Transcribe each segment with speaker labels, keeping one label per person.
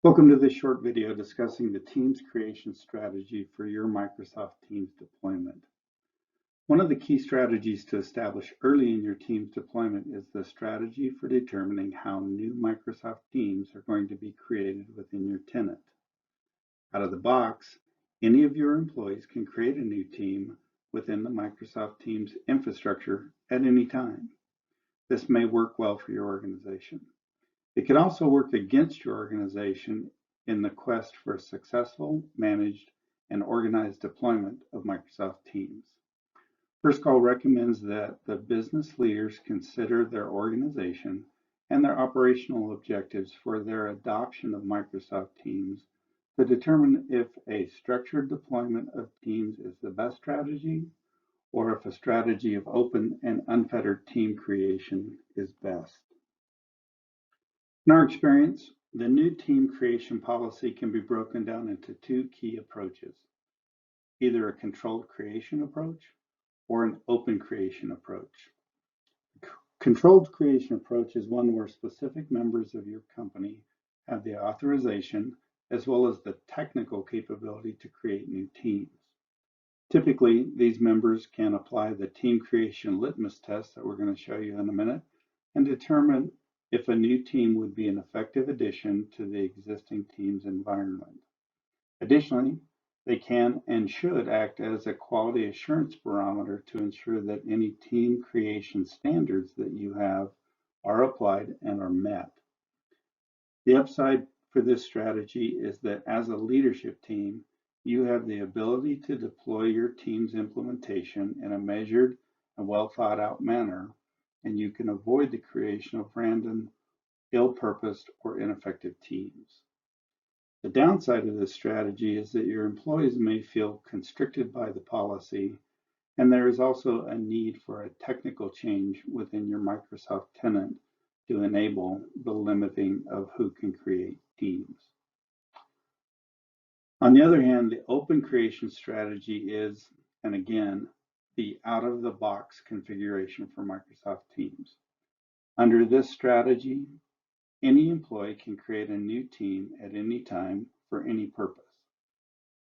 Speaker 1: Welcome to this short video discussing the Teams creation strategy for your Microsoft Teams deployment. One of the key strategies to establish early in your Teams deployment is the strategy for determining how new Microsoft Teams are going to be created within your tenant. Out of the box, any of your employees can create a new team within the Microsoft Teams infrastructure at any time. This may work well for your organization. It can also work against your organization in the quest for a successful, managed, and organized deployment of Microsoft Teams. First Call recommends that the business leaders consider their organization and their operational objectives for their adoption of Microsoft Teams to determine if a structured deployment of Teams is the best strategy or if a strategy of open and unfettered team creation is best. In our experience, the new team creation policy can be broken down into two key approaches, either a controlled creation approach or an open creation approach. Controlled creation approach is one where specific members of your company have the authorization as well as the technical capability to create new teams. Typically, these members can apply the team creation litmus test that we're going to show you in a minute and determine if a new team would be an effective addition to the existing team's environment. Additionally, they can and should act as a quality assurance barometer to ensure that any team creation standards that you have are applied and are met. The upside for this strategy is that as a leadership team, you have the ability to deploy your team's implementation in a measured and well thought out manner, and you can avoid the creation of random, ill-purposed, or ineffective teams. The downside of this strategy is that your employees may feel constricted by the policy, and there is also a need for a technical change within your Microsoft tenant to enable the limiting of who can create teams. On the other hand, the open creation strategy is, and again, the out-of-the-box configuration for Microsoft Teams. Under this strategy, any employee can create a new team at any time for any purpose.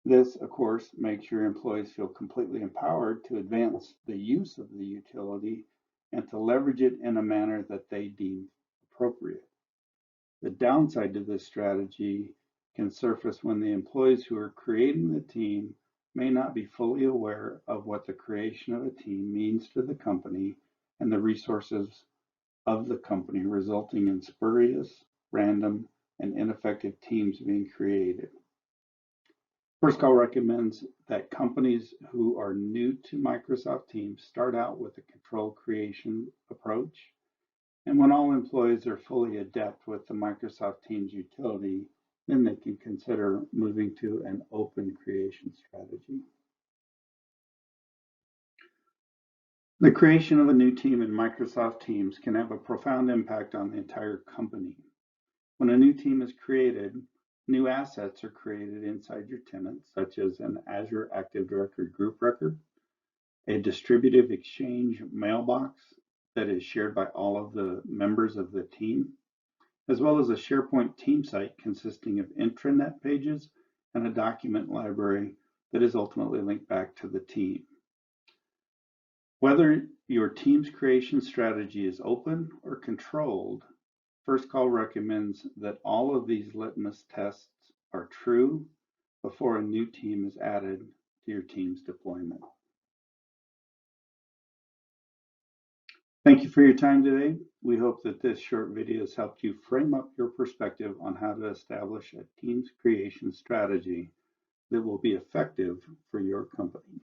Speaker 1: This, of course, makes your employees feel completely empowered to advance the use of the utility and to leverage it in a manner that they deem appropriate. The downside to this strategy can surface when the employees who are creating the team may not be fully aware of what the creation of a team means to the company and the resources of the company, resulting in spurious, random, and ineffective teams being created. First Call recommends that companies who are new to Microsoft Teams start out with a controlled creation approach, and when all employees are fully adept with the Microsoft Teams utility, then they can consider moving to an open creation strategy. The creation of a new team in Microsoft Teams can have a profound impact on the entire company. When a new team is created, new assets are created inside your tenant, such as an Azure Active Directory group record, a distributive Exchange mailbox that is shared by all of the members of the team, as well as a SharePoint team site consisting of intranet pages and a document library that is ultimately linked back to the team. Whether your team's creation strategy is open or controlled, First Call recommends that all of these litmus tests are true before a new team is added to your team's deployment. Thank you for your time today. We hope that this short video has helped you frame up your perspective on how to establish a team's creation strategy that will be effective for your company.